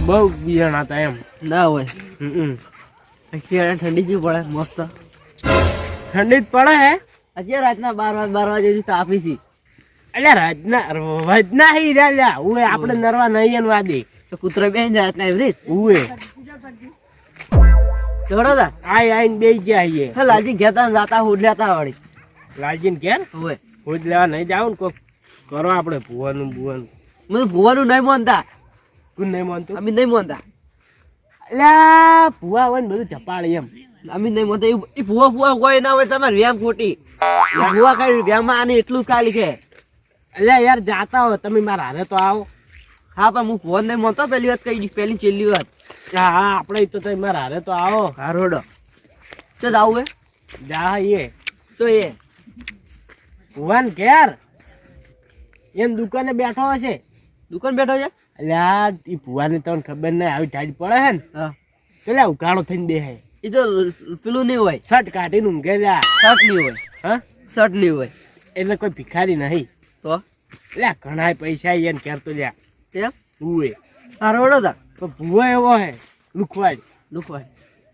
બહુ બિયાણ હતા એમ ના હોય. અત્યારે ઠંડી જેવી પડે મસ્ત. ઠંડી જ પડે હે અત્યારે રાતના 12 વાગે સુધી તાપી છે. એટલે રજના હી રહ્યા ઉએ આપણે નરવા નહીં વાદી તો કૂતરો બેન રાતના એવરી ઉએ ચડો તા આઈને બે ગયા હે હે લાજી ઘેતા રાતા હુડ લેતા વાળી લાલજીન ઘેર હોય ખોજ લેવા નહીં જાવ ને કોક કરો આપણે ભુવાનું મને ભુવાનું નહીં માનતા. કોણ નહીં માનતું અમે નહીં માનતા. એટલે ભુવા હોય ને બધું ચપાળી એમ અમે નહીં માનતા. એ ભુવા કોઈ ના હોય તમારે વ્યામ ખોટી. ભુવા કઈ વ્યામમાં આને એટલું ખાલી કે એટલે યાર જાતા હો તમે મારા હારે તો આવો. હા પણ હું ફોન નહીં માનતો. પહેલી વાત કઈ પહેલી છેલ્લી વાત. હા હા આપણે તો તમે મારા હારે તો આવો. હા રોડો તો જાવું હે જા એ તો એ ભુવાન ઘેર એમ દુકાને બેઠો હશે. દુકાન બેઠો છે. એટલે આ ઈ ભુવાને તમને ખબર નહીં આવી ટાઈટ પડે હે ને હા એટલે ઉઘાડો થઈને બેહે. એ તો પેલું નહીં હોય. શર્ટ કાઢીને ઊંઘે લ્યા. શર્ટ નહીં હોય. હા શર્ટ નહીં હોય એટલે કોઈ ભિખારી નહીં. તો એટલે ઘણા પૈસા એને ઘેર તો લ્યા એમ ઉએ હા રોડો તા તો ભુવો એવો હે લુખવાડ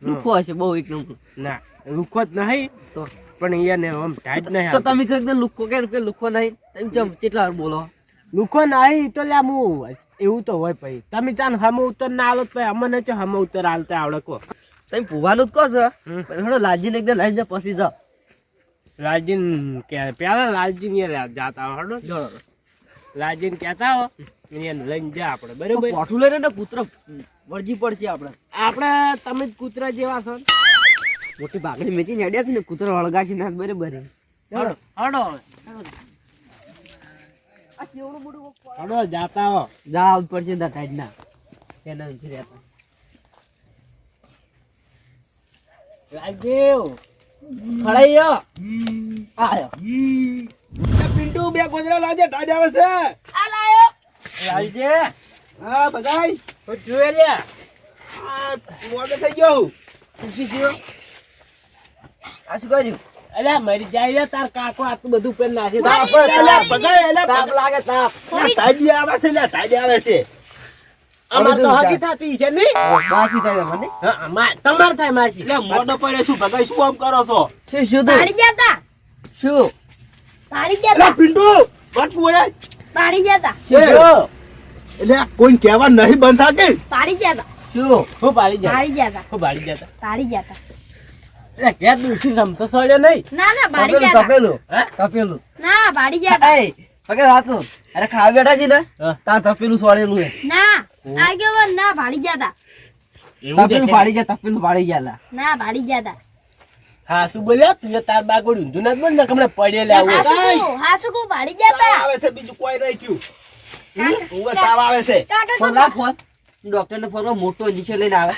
લુખો હશે બહુ એક નંબર. ના લુખો જ નહીં તો પણ એને આમ ટાઈટ નહીં તો તમે કઈ લુખો કે લુખો નહીં તમે ચમ કેટલા વાર બોલો. લુખો નહીં તો લ્યા હું એવું તો હોય પછી તમે ચાન હમ ઉત્તર ના આલો પછી અમને છે હમ ઉત્તર આલતા આવડે કો તમે ભુવાનું જ કહો છો. થોડો લાલજીને એકદમ લઈને પછી જાઓ. લાલજીન કે પેલા લાલજીન એ જાતા હડો લાલજીન કહેતા હો એને લઈને જા આપણે બરાબર. કોઠું લઈને ને કૂતરો વળજી પડશે આપણે તમે જ કૂતરા જેવા છો. મોટી ભાગડી મેચી હેડ્યા છે ને કૂતરો વળગાશે ના બરાબર. હડો હડો હડો જાતા હો જાવ પડશે ના ટાઈટ ના એના નથી રહેતા. લાલજી ખડાઈ ગયો આયો પિન્ટુ બે ગોદરા લાવજે ટાઈડ આવે છે. આ લાયો લાલજી હા બધાય તો જોઈ લ્યા આ મોડો થઈ ગયો. આ શું કર્યું. અલ્યા મરી જાય લે તાર કાકો આટલું બધું પેન નાખી તાપ એલા બગાય એલા તાપ લાગે તાપ. ટાઈડ આવે છે લે ટાઈડ આવે છે. અમાર તો હકી થતી છે નહીં. બાકી થાય મને હા તમાર થાય માસી એટલે મોડો પડે શું બગાય શું આમ કરો છો. શું પાડી જતા શું પાડી એલા જતા પિન્ટુ બટકુ ઓય પાડી જતા એટલે કોઈ કહેવા નહીં બંધા કે પાડી જતા શું હું પાડી જા પાડી જતા હું પાડી જતા પાડી જતા એટલે કે દુસી સમતો સોળ્યો નહીં. ના ના પાડી જતા તપેલું હે તપેલું ના પાડી જતા એ પગે વાત કર. અરે ખાવા બેઠા છે ને હા. તાર તપેલું સોળેલું હે. ના આગેવાન ના પાડી જતા એવું તપેલું દેશે. પાડી ગયા તપેલું પાડી ગયા. ના પાડી જતા હા શું બોલ્યા તું તાર બાગોડ ઊંધું ના બોલ ને કમણે પડેલા આવું. હાસુ કો પાડી તાવ જતા આવે છે બીજું કોઈ નહીં થયું. ઉવે તાવ આવે છે. કાકા ફોન લાવ ફોન ડોક્ટર ને ફોન માં મોટો ઇન્જેક્શન લઈને આવે.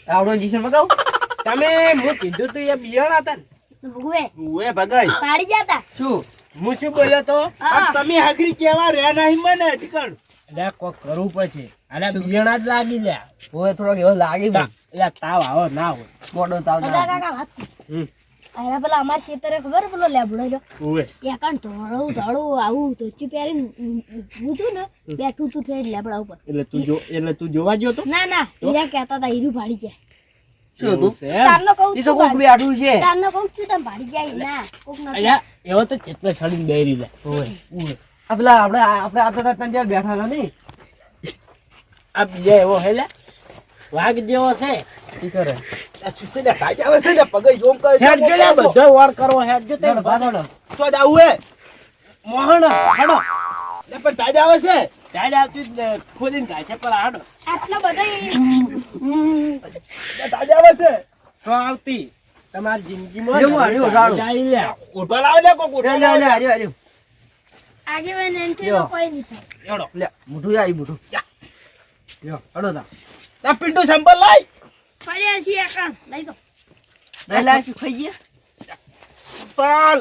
આવડો ઇન્જેક્શન મગાવ. તમે હું કીધું તું એ બિયાણ હતા ને ભગવે ઉવે બગાય પાડી જતા શું હું શું બોલ્યો તો આ તમે હાકરી કેવા રે નહીં મને ચીકણ. એટલે કોક કરવું પડશે. અરે બિયાણા જ લાગી લ્યા. હોય થોડોક એવો લાગી મને. એટલે તાવ આવો ના હોય. મોટો તાવ બધા ના કાકા વાત હમ અરે પેલા અમાર ખેતરે ખબર પેલો લેબડો રહ્યો ઉવે એકાન ધોળું ધોળું આવું ધોતી પહેરીને ઊભું હતું ને બેઠું તું થઈ લેબડા ઉપર એટલે તું જોવા ગયો તો ના ના હીરા કહેતા હતા હીરું ભાડી જાય શું હતું છે એમ? તારનો કહું એ તો છું કોક બેઠું છે. તારનો કહું છું તમે ભાડી જાય ના કોક નથી અલ્યા એવો તો ચેતને છડીને બેરી લે ઉવે આ પેલા આપણે આતા તને જ્યાં બેઠા હતા ને આ બીજા એવો હે લે વાઘ જેવો છે. ઈ કરે આ શું છે લે ટાઈડ આવે છે લે પગે જોમ કરે. હેડ જો લે બધો વળ કરવો હેડ જો તે ચાલો પાછળ તો જ આવું હે. મોહન હડો લે પણ ટાઈડ આવે છે. ડાડ આવતી જ ખોદીને કાઢે છે પર હડો આટલા બધા લે ટાઈડ આવે છે. સો આવતી તમારી જિંદગીમાં એવું હાર્યું, હારું. જાય લે ઉઠવા લાવ લે કોક ઉઠવા લે લાવ લે લે. હર્યો હર્યો આગેવાન એનથી લ્યો. કોઈ નહીં થાય એવડો લે મોટું આવી મોટું લ્યો હડો તા આ પિન્ટુ સંપલ લાય. ફરી હસી એકાન લઈ તો લઈ લે શું ખાઈ ગયા સંપલ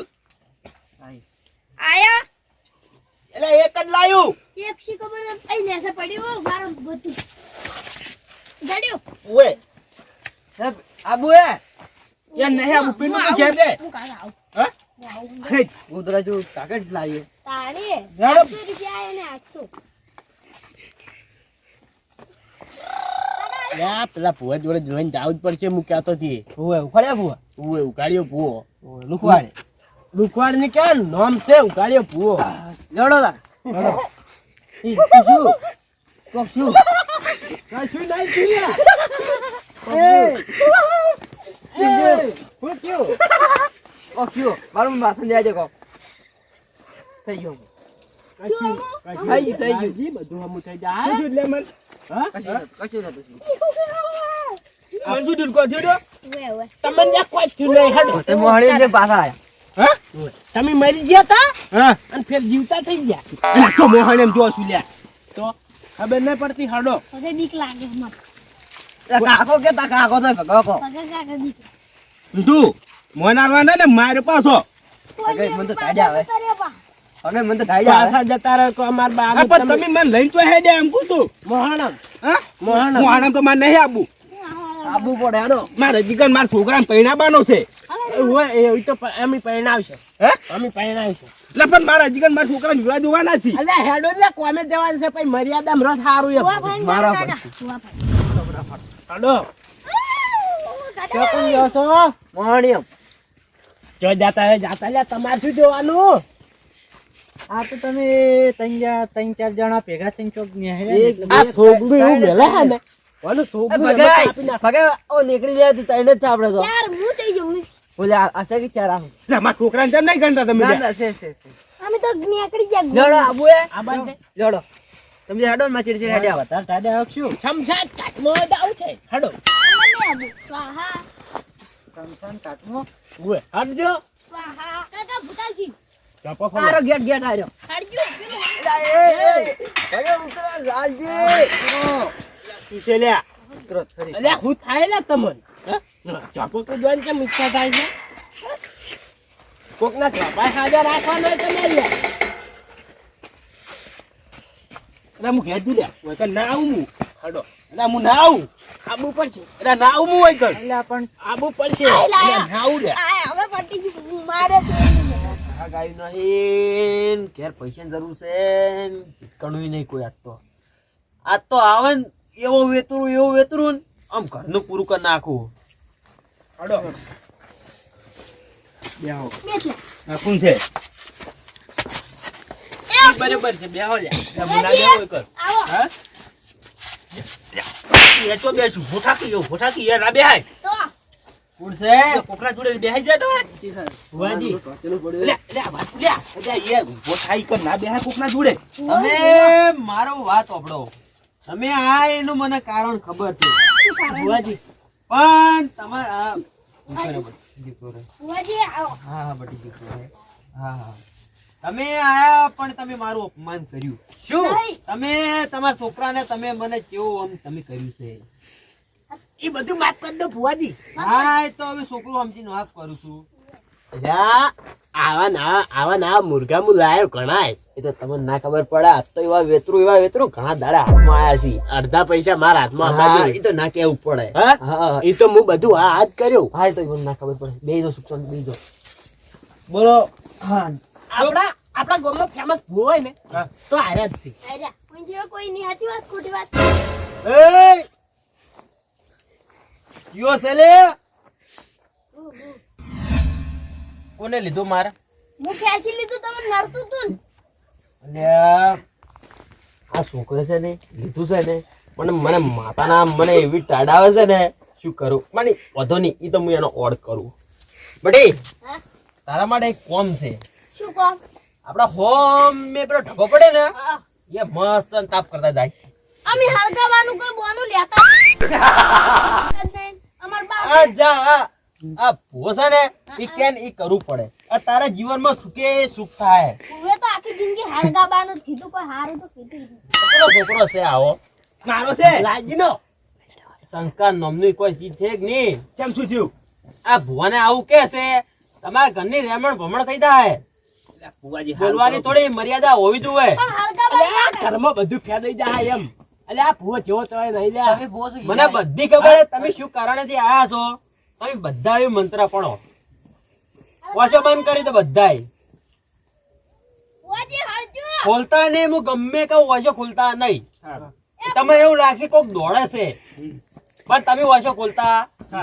આયા એટલે એક જ લાયું. એક શી ખબર અહીં નેસે પડ્યો મારો ગોતું જડ્યો ઉવે આબુ એ એ નહીં આવું પિન્ટુ તો ઘેર રે. હું કાકા આવું હા હું આવું હે ઉતરા જો કાગળ લાવીએ તારે હેડો. 800 રૂપિયા એને 800 લ્યા પેલા ભુવા જોડે જોઈને જાવું જ પડશે હું કહેતો હતી ઓય ઉખાડ્યા ભૂવા ઉએ ઉગાડ્યો ભૂવો ઓય લુખવાડે લુખવાડ ને કે નામ છે ઉગાડ્યો ભૂવો લડો તા લડો ઈ શું કોક શું કશું નહીં થયું હું થયું કોક શું મારું માથું દેજો કોક થઈ ગયો કશું થઈ ગયું. જી, બધું હમું થઈ જાય એટલે મન હા કશું નતું મંજુ દુલ કો થયો ઓવે ઓવે તમને યા કોઈ થયું નહીં હેડો તે મોહળી જે પાછા આયા હા તમે મરી ગયા તા હા અને ફેર જીવતા થઈ ગયા અલા તો મોહન એમ જો છું લ્યા તો ખબર નહીં પડતી હડો પગે બીક લાગે મત કાકો કે તા કાકો તો કાકો પગે કાકે બીક તું મોહન આલવા ને મારે પાછો પગે મને તો કાઢ્યા આવે કરે બા પગે મને તો કાઢ્યા આવે પાછા જતા રહો કો અમાર બા આ પણ તમે મને લઈને ચો હેડે એમ કુતું મોહણમ હા મોહણમ મોહન તો માર નહીં આબુ આબુ પડે હેડો મારે જીગન માર છોકરાને પૈણાબાનો છે ઓય એ તો અમે પરણાવશે હે અમે પરણાવશે એટલે પણ મારા જીગન માર છોકરાને વિવાહ જોવાના છે અલ્યા હેડો ને કોમે જવાનું છે પછી મર્યાદામાં રથ હારું એમ હુઆ ભાઈ મારા કાકા હુઆ ભાઈ હડો ચોકન જોશો મોહણી જો જાતા લ્યા તમારે શું જોવાનું આ તો તમે ત્રણ ચાર જણા ભેગા થઈને ચોક આ છોકરું એવું મેલે હે ને ઓલું છોકરું એમાં પગે કાપી નાખે. પગે ઓ નીકળી ગયા તી તઈને જ છે આપણે તો યાર હું થઈ ગયું બોલે આ છે કે ચાર આમ એટલે મારા છોકરાને કેમ નહીં ગણતા તમે ના બે? ના છે અમે તો નીકળી ગયા લડો આબુ એ આ બાજુ લડો તમે હેડો માં ચીડ હેડ્યા વધારે ટાડે આવશું છમછાટ કાટમાં દાવ છે હડો સ્વાહા શમશાન કાટમાં ઓય હટજો સ્વાહા કાકા ભૂતાજી ચપો ખોલો તારો ગેટ ગેટ આવ્યો હાડજો પેલું પગે ઉતરા જાલજી શું છે લ્યા ઉતરો ફરી અલ્યા હું થાય ને તમને ચપો તો જોઈને કેમ ઈચ્છા થાય છે કોકના ચોપાઈ હાજર રાખવાનો હોય તમે લ્યા એટલે હું ઘેર જુ લ્યા હોય કણ ના આવું હું હડો એટલે હું ના આવું આબુ પડશે એટલે ના આવું હું હોય કણ એટલે પણ આબુ પડશે એટલે ના આવું લ્યા આ હવે પટી ગયું મારે છે આ ગાયું નહીં ઘેર પૈસાની જરૂર છે કણું નહીં કોઈ આજ તો આવે ને એવો વેતરું ને આમ ઘરનું પૂરું કરી નાખું હડો બેહો બેસ લે આ કોણ છે બરાબર છે બેહો લ્યા એટલે હું ના બેહું હોય કણ. આવો હા એ તો બેસું ફોટાકી યાર ના બેહાય તો કોણ છે કોકરા જોડે બેહાઈ જાય તો ભુવાજી લે આ વાત લે એટલે એ ફોટાઈ કર ના બેહાય કોકના જોડે તમે મારો વાત સાંભળો તમે આ એનું મને કારણ ખબર છે ભુવાજી પણ તમારા દીકરો રે. ભુવાજી આવો હા બટી દીકરો રે. હા તમે આયા પણ તમે મારું અપમાન કર્યું શું નહીં તમે તમારા છોકરાને તમે મને કેવું આમ તમે કર્યું છે એ બધું માફ કરી દો ભુવાજી હા એ તો હવે છોકરું સમજીને વાત કરું છું આવા ના મુર્ગા હું લાયો ઘણાય એ તો તમને ના ખબર પડે આ તો એવા વેતરું ઘણા દાડા હાથમાં આયા છે અડધા પૈસા મારા હાથમાં હા, આપવા એ તો ના કેવું પડે હા? હા એ તો હું બધું હાથ કર્યું હા એ તો મને ના ખબર પડે બેજો સુખસાન બેજો બોલો હા આપણા ગામમાં ફેમસ ભૂ હોય ને તો હારે જ છે આજા કોઈ જેવો કોઈ નહીં સાચી વાત ખોટી વાત એ કયો છે લે કોને લીધું મારે હું ખેંચી લીધું તમે નડતું તું ને અને આ છોકરો છે ને લીધું છે ને પણ મને માતાના મને એવી ટાડાવે છે ને શું કરું મને વધો નહીં એ તો હું એનો ઓર્ડ કરું બટી હા તારા માટે એક કોમ છે શું કહો આપડા હોમ મે પેલો ઢગો પડે ને હા એ મસ્ત તાપ કરતા જાય અમે હળગાવાનું કોઈ બોનું લેતા અમાર બા આ જા આ ભૂવો છે ને ઈ કેન ઈ કરવું પડે આ તારા જીવનમાં સુખે સુખ થાય હવે તો આખી જિંદગી હળગાવાનું જ કીધું કોઈ હારું તો કીધું નહીં. પેલો છોકરો છે આવો મારો છે લાજીનો સંસ્કાર નામની કોઈ ચીજ છે કે નહીં કેમ શું થયું આ ભુવાને આવું કે છે તમારા ઘરની રેમણ ભમણ થઈ જાય એટલે ફુવાજી બોલવાની થોડી મર્યાદા હોવી જોઈએ પણ હળગાવાનું ના કરે. ઘરમાં બધું ફેલાઈ જાય એમ એટલે આ ભૂવો જેવો તો નહીં લ્યા મને બધી ખબર છે તમે શું કારણેથી આયા છો તમે બધા એ મંત્ર પણો વાસો બંધ કરી તો બધાય ભુવાજી હળજો. ખોલતા નહીં હું ગમે કહું વાસો ખોલતા નહીં તમને એવું લાગશે કોક દોડે છે પણ તમે ઓછો ખોલતા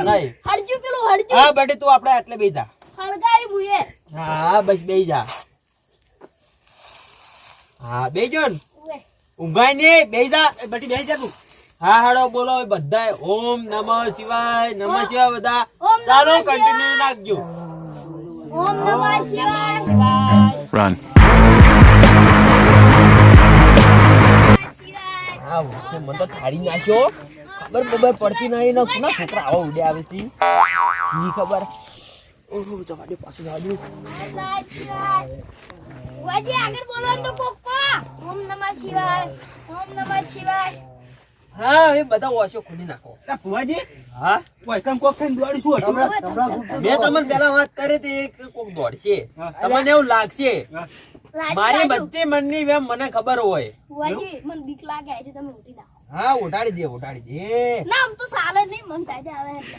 નહીં. હળજુ પેલું હળજુ હા બેટી તું આપણે એટલે બેહી જા. હળગાઈ મુએ હા બસ બેહી જા. હા બેહી જો ને. ઉવે ઊંઘાય નહીં, બેહી જા. એ બેટી બેહી જા તું. હા હાડો બોલો બધાય ઓમ નમઃ શિવાય નમઃ શિવાય બધા ઓમ નમઃ ચાલો શિવાય. કન્ટિન્યુ રાખજો. ઓમ નમઃ શિવાય Run. શિવાય હા વચ્ચે મને તો ઠારી નાખ્યો. ખબર પડતી નહીં ને કોના છોકરા આવો ઉડે આવે છે ઈ ખબર. ઓહો જવા દે પાછું જવા દે. નમઃ શિવાય વાજી આગળ બોલવાનું તો કોકો ઓમ નમઃ શિવાય ઓમ નમઃ શિવાય હા એ બધા ઓછો ખોલી નાખો. અલા ભુવાજી હા કોઈ કમ કોક થઈને દોડી શું હતું મેં તમને પેલા વાત કરી હતી કે કોક દોડશે તમને એવું લાગશે. મારી બધી મનની વેમ મને ખબર હોય. વાજી મને બીક લાગે છે તમે ઉઠી નાખો હા ઉઠાડી દે. ના આમ તો સાલે નહીં મન થાય આવે એટલે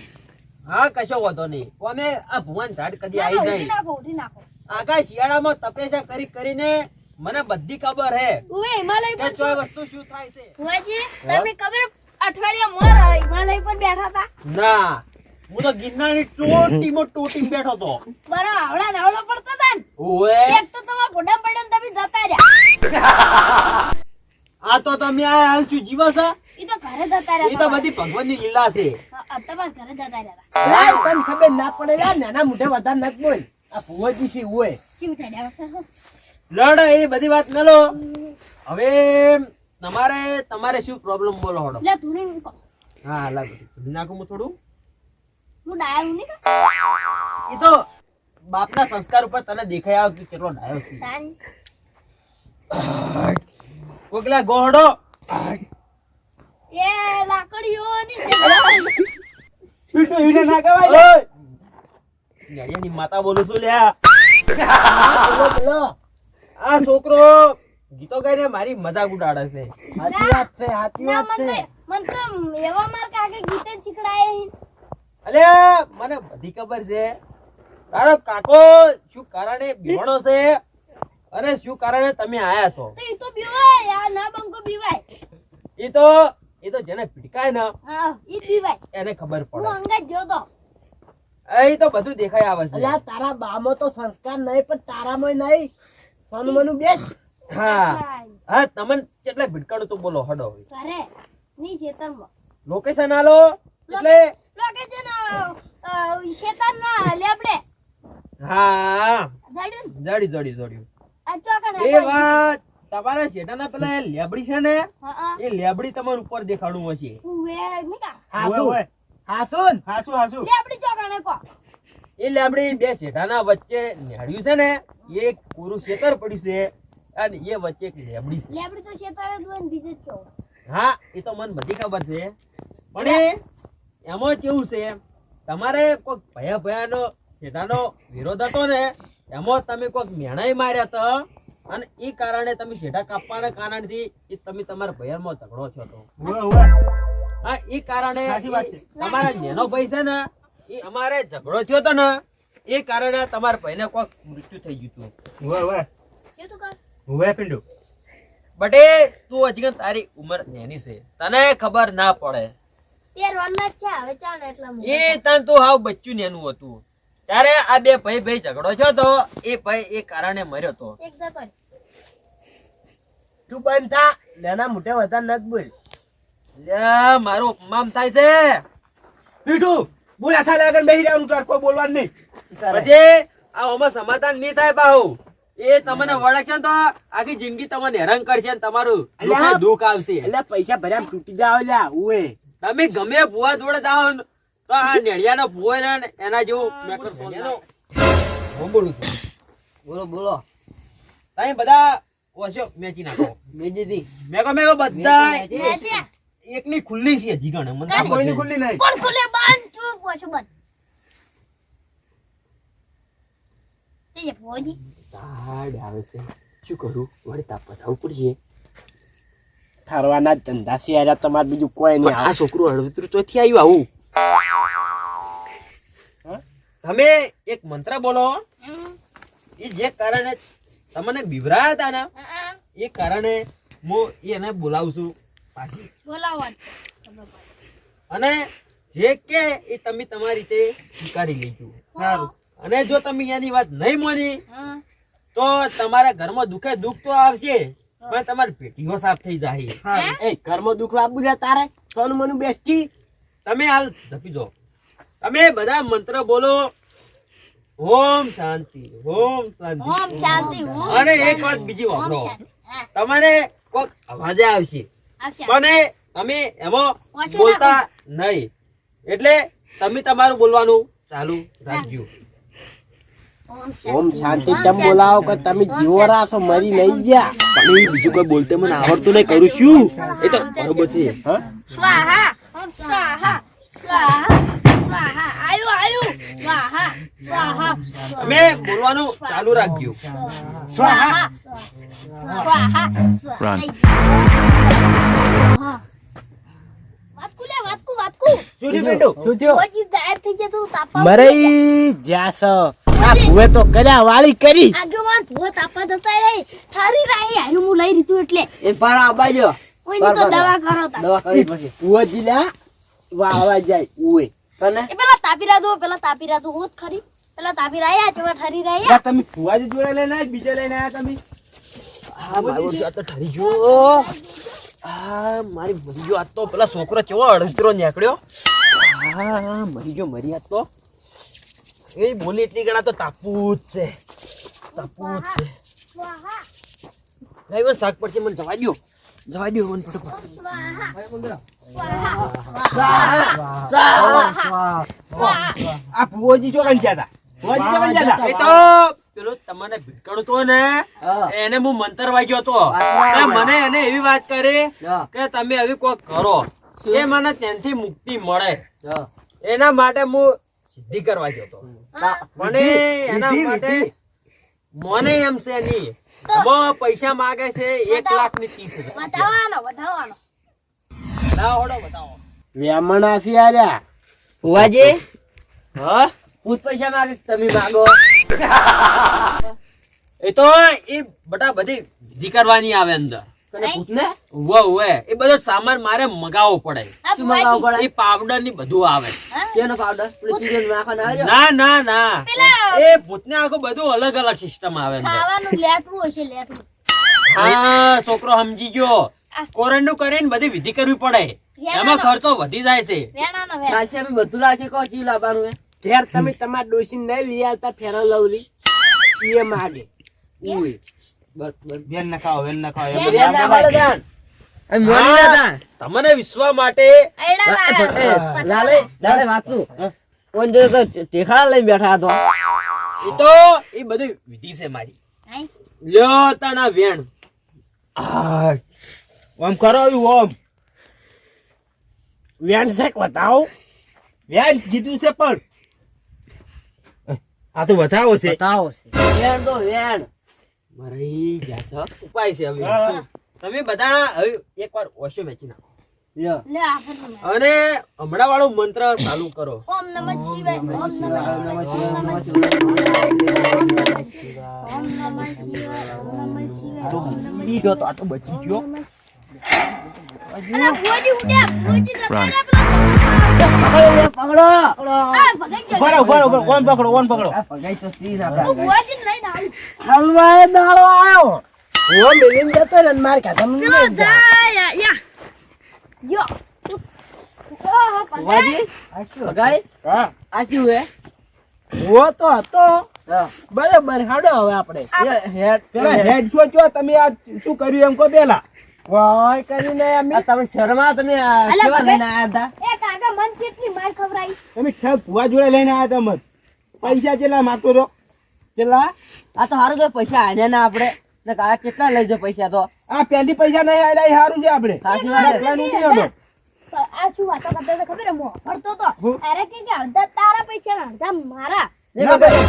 હા કશો વાંધો નહીં. કોને આ ભુવન ઝાડ કદી આવી ઉઠી નહીં. નાખો ઉઠી નાખો આખા શિયાળામાં તપેસા કરીને મને બધી ખબર હે ઉવે હિમાલય કે પર ચોય વસ્તુ શું થાય છે. વાજી તમને ખબર અઠવાડિયા મોર હિમાલય પર બેઠા હતા ના હું તો ગિરનારની ટોટી બેઠો તો. બરો આવડા નાવડો પડતા હતા ને ઓએ એક તો તમારા ઘોડા પડ્યો ને તમે જતા રહ્યા આ તો તમે આ હાલ શું જીવો છો? ઈ તો ઘરે જતા એ રહ્યા તો બધી ભગવાનની લીલા છે. તમારા ઘરે જતા રહ્યા યાર તને ખબર ના પડે યાર નાના મોઢે વધારે નત બોલ આ ભુવાજી છે ઓય કેવું થાય લડ એ બધી વાત મેલો. હવે તમારે શું પ્રોબ્લેમ બોલો હડો. લે ધૂણી મૂકો હા લાગ નાખું હું થોડું. હું ડાયો નહીં એ તો બાપના સંસ્કાર ઉપર તને દેખાય આવે કે કેટલો ડાયો છે. તારી કોકલા ગોહડો એ લાકડીઓ ની વીટો ના કવાય ઓય ન્યાયાની માતા બોલું છું લ્યા. બોલો બોલો આ છોકરો ગીતો ગાઈને મારી મજાક ઉડાડે છે. સાચી વાત છે સાચી ના વાત છે મન તો એવા માર કાકે ગીતે શીખડાય અલે મને બધી ખબર છે. તારો કાકો શું કારણે બીવાણો છે અને શું કારણે તમે આયા છો. તો ઈ તો બીવાય આ ના બંકો બીવાય એ તો જેને પીટકાય ને હા ઈ બીવાય એને ખબર હું પડે. અંગત જો તો એ તો બધું દેખાય આવે છે. અલ્યા તારા બામાં તો સંસ્કાર નહીં પણ તારામાં નહીં સોનમનું બેસ હા હા તમને કેટલા ભીડકાણું તો બોલો હડો. ઘરે ની ખેતરમાં લોકેશન આલો એટલે લોકેશન શેતાન ના લેબડે હા જાડ્યું જોડ્યું આ ચોકણ એ વાત તમારા શેઠાના પેલા એ લેબડી છે ને હા એ લેબડી તમારા ઉપર દેખાડું હશે. ઉવે નિકા હાસુ ઓય હાસુન હાસુ લેબડી ચોકણ કો એ લેબડી બે શેઠાના વચ્ચે નેડ્યું છે ને એક પૂરું ખેતર પડ્યું છે અને એ વચ્ચે એક લેબડી છે. લેબડી તો શેતારે દોન બીજે જ છો હા એ તો મને બધી ખબર છે પણ એમાં કેવું છે તમારે કોઈક ભયાનો શેઠાનો વિરોધ હતો ને એમાં તમે કોઈક મેણાઈ માર્યા હતા અને એ કારણે તમે શેઠા કાપવાના કારણથી એ તમે તમારા ભયામાં ઝઘડો થયો હતો. હા એ કારણે સાચી વાત છે. તમારા નેનો ભાઈ છે ને એ અમારે ઝઘડો થયો હતો ને એ કારણે તમારા ભાઈને કોઈક મૃત્યુ થઈ ગયું હતું. કેવું તું કર પિંડુ બટે તું હજી તારી ઉંમર નેની છે તને ખબર ના પડે. 13 વર્ષના જ છે હવે ચાણ એટલા એ તને તો હાવ બચ્ચું નેનું હતું ત્યારે આ બે ભાઈ ઝઘડો થયો તો એ ભાઈ એ કારણે મર્યો તો. એક જતો તું બંધ થા નાના મોઢે વધારે નત બોલ લ્યા મારું અપમાન થાય છે. વીટુ બોલા સાલે આગળ બેહી રહ્યા હું તાર કોઈ બોલવાનું નહીં. પછી આ ઓમાં સમાધાન નહીં થાય બાહુ એ તમને વળગશે ને તો આખી જિંદગી તમને હેરાન કરશે ને તમારું અલ્યા. દુઃખ આવશે. એટલે પૈસા ભર્યા તૂટી જાવ લ્યા ઓય તમે ગમે ભુવા જોડે જાઓ ને તો આ નેડિયાનો ભુવો ને એના જેવું મેકર સોનનો હું બોલું છું. બોલો તમે બધા ઓછો મેચી નાખો. મેજીદી મેકો બધા ત્યાં એકની ખુલ્લી છે હજી ગણે મને ખબર છે. કોઈની ખુલ્લી નહીં. કોણ ખુલે બાંધ તું પોછો બંધ એ ભોજી તાડ આવે છે શું કરું વળી તાપત આવું પડશે. ઠરવાના જ ધંધા છે તમારે બીજું કોઈ નહીં આ છોકરું હળવતરું ચોથી આવ્યું આવું. તમે એક મંત્ર બોલો એ જે કારણે તમને બિવરાયા હતા ને એ કારણે હું એને બોલાવું છું પાછી. બોલાવો અને જે કે એ તમે તમારી રીતે સ્વીકારી લેજો. અને જો તમે એની વાત નહીં માની હા. તો તમારા ઘરમાં દુઃખે દુઃખ તો આવશે પણ તમારી પેટીઓ સાફ થઈ જાય. એ ઘરમાં દુઃખ લાવવું છે તારે સોનું મનું બેસતી તમે હાલ જપી દો. તમે બધા મંત્ર બોલો, ઓમ શાંતિ, ઓમ શાંતિ. ઓમ શાંતિ ઓમ અને એક શાંતિ, વાત બીજી ઓમ વાપરો. શાંતિ. હા, તમારે કોઈક અવાજે આવશે આવશે. પણ તમે એમાં ઓછે બોલતા નહીં. એટલે તમે તમારું બોલવાનું ચાલુ રાખજો. ઓમ શાંતિ ચમ બોલાવો કે તમે જીવો રાસો મરી નહીં ગયા પણ એ બીજું કોઈ બોલતે મને આવડતું નહીં, કરું શું? એ તો બરોબર છે. હા સ્વાહા ઓમ સ્વાહા સ્વાહા સ્વાહા આયુ આયુ સ્વાહા સ્વાહા તમે બોલવાનું ચાલુ રાખજો. સ્વાહા સ્વાહા Run. હા. વાતકુ લે વાતકુ વાતકુ શું થયું બેટુ? શું થયું ઓજી ગાયબ થઈ ગયા તું તાપા મરઈ જ્યાસ આ ભુવે તો કર્યા વાળી કરી આગેવાન ભૂત તાપા જતા રહી થારી રહી હારું હું લઈ લીધું એટલે એ પાર આબાજો કોઈ ની તો દવા કરો તા દવા કરી પછી ભુવે જીલા વાવા જાય ઉએ તને એ પેલા તાપીરા દો હોત ખરી પેલા તાપીરા આયા જેવા ઠરી રહ્યા તમે ફુવાજી જોડે લઈને આવ્યા, બીજા લઈને આવ્યા તમે? હા, મારો આ તો ઠરી ગયો. હા, મારી મરી ગયો. આ તો પેલા છોકરો કેવો અડધરો નીકળ્યો. હા, મરી ગયો, મરી આ તો. એ બોલી એટલી ગણા તો તાપુ જ છે. તાપુ જ છે. સ્વાહા લાઈ મને શાક પડશે, મને જવા દ્યો. જવા દ્યો મને ફટાફટ. સ્વાહા આ ફુવાજી ચોકન જતા. ફુવાજી ચોકન જતા. એ તો પેલો તમને ભીટકણું તો ને એને હું મંતર વાગ્યો તો કે મને એને એવી વાત કરી કે તમે હવે કોક કરો કે મને ત્યાંથી મુક્તિ મળે. એના માટે હું સિદ્ધિ કરવા ગયો તો. પણ એના માટે મને એમ છે નહીં. પૈસા માંગે છે 1,30,000. વધાવવાનો લાવો હળો બતાવો. વેમણા છે આર્યા ફુવાજી હા, પૂત પૈસા માંગે કે તમે માંગો એ તો એ બટા બધી વિધિ કરવાની આવે અંદર. તને પૂત ને ઉવે એ બધો સામાન મારે મગાવવો પડે. શું મંગાવવું પડે એ પાવડર ની બધું આવે. શેનો પાવડર પેલું ચીજન નાખવાનો આવે ના ના ના, એ ભૂતને આખું બધું અલગ અલગ સિસ્ટમ આવે અંદર. ખાવાનું લેટવું હશે લેટવું હા, છોકરો સમજી ગયો. કોરંડું કરીને બધી વિધિ કરવી પડે. એમાં ખર્ચો વધી જાય છે. વેણાનો વેણ કાલથી અમે બધું લાવશે કહો ચી લાવવાનું હે ઘેર તમે તમારા ડોસી નહીં લઈ આવતા ફેરા લવલી એ માગે ઉએ બસ બસ વેન ના ખાઓ, વેન ના ખાઓ. વેન બેન ના પાડો જાન અમે મોની ના તા તમને વિશ્વા માટે લાલે લાલે વાતું કોણ જો તો ટેખાડા લઈને બેઠા હતો એ તો એ બધી વિધિ છે મારી. લ્યો તાના વેણ. ઓમ કરો ઓમ. વેણ છે બતાવો વેણ કીધું છે પણ આ તો વધાવો છે. બતાવો વેણ તો વેણ મારી ગયા છે ઉપાય છે હવે. તમે બધા હવે એકવાર ઓશો વેચી નાખો લ્યો લે આપણે અને હમણાં વાળું મંત્ર ચાલુ કરો. ઓમ નમઃ શિવાય ઓમ નમઃ શિવાય ઓમ નમઃ શિવાય ઓમ નમઃ શિવાય ઓમ નમઃ ઈ ગયો તો આ તો બચી ગયો. અલા ભુવાજી ઉડ્યા ભુવાજી Run. પકડો લે પકડો આ ભગાઈ ગયો ઓન પકડો, ઓન પકડો. આ પગાઈ તો સીન હું આપડા ભુવાજી લઈને આવી હલવાએ દાળો આવ્યો ઓ મેલીન જતો ને માર કાઢા પેલો જાય યા યો ઓહો ફુવાજી પગાઈ હા આ શું હે ઓ તો હતો હા બરાબર હાડો હવે આપણે પેલા હેડ છો તમે આ શું કર્યું એમ કહો પેલા. વાય કરીને અમે આ તમે શર્મા તમે આ અલા, કેવા પગાઈ. લઈને આયા હતા એ કાકા મન કેટલી માર ખવરાઈ તમે ઠગ ભુવા જોડે લઈને આવ્યા તમે. પૈસા કેટલા માગતો છો? ચલા આ તો સારું કે પૈસા આન્યા ના આપણે ને કાકા કેટલા લઈ જાય પૈસા તો આ પહેલી પૈસા નહીં આવેલા એ સારું છે આપણે. સાચી વાત છે. પ્લાન ઉઠી ગયો. આ શું વાતો કરતા હતા ખબર હે મો ફરતો તો અરે કે અડધા તારા પૈસા ને અડધા મારા ના ભાઈ.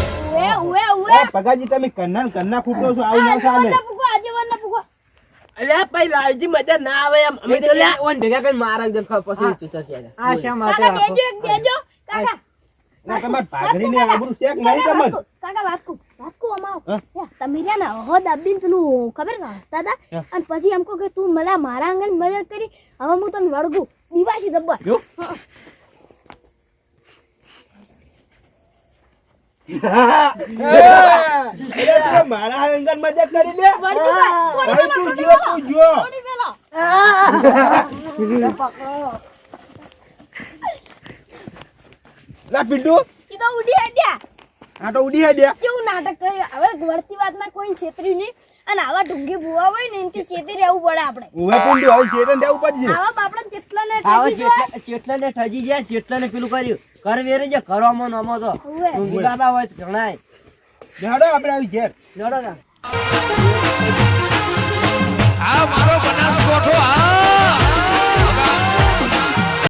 ઉએ ઉએ પગાજી તમે કન્ના ખૂટો છો, આવું ના ચાલે. આજેવન ના પૂગો અલ્યા ભાઈ લાલજી મજા ના આવે એમ અમે તો લ્યા ઓન ભેગા કરીને મારા એકદમ પછી ચૂચરશે આ શા કાકા દેજો એક દેજો કાકા ના તમારે ભાગડીને આબરૂ શેક નહીં તમને. કાકા વાતકુ અમાવ તમે રહ્યા ને હો દાબીન પેલું ખબર ના દાદા અને પછી એમ કહો કે તું મને મારા આંગણ મદદ કરી હવે હું તને વળગું દીવાસી જબ્બર જો. મારા અંગન મજાક કરી લે વળગી ભાઈ તું જો છોડી પેલો લા પિન્ટુ ઈ તો ઉડી હટ્યા આ તો ઉડી હે કેવું નાટક કર્યું હવે વળતી વાતમાં કોઈ છેતરી નહીં અને આવા ઢુંગી ભૂવા હોય ને એનથી છેતરી રહેવું પડે આપણે ઉવે પિન્ટુ હવે શેરન દેવું પડશે આવા બાપડા જેટલાને આવો ઠગી જાય ચેટલાને ઠજી જાય ચેટલાને પેલું કર્યું કર વેરે જે કરવામાં નમો તો ઉવે. ઊંઘી બાબા હોય તો ઘણાય જાડો આપણે આવી ઘેર જોડો તા આ મારો બનાસકોઠો આ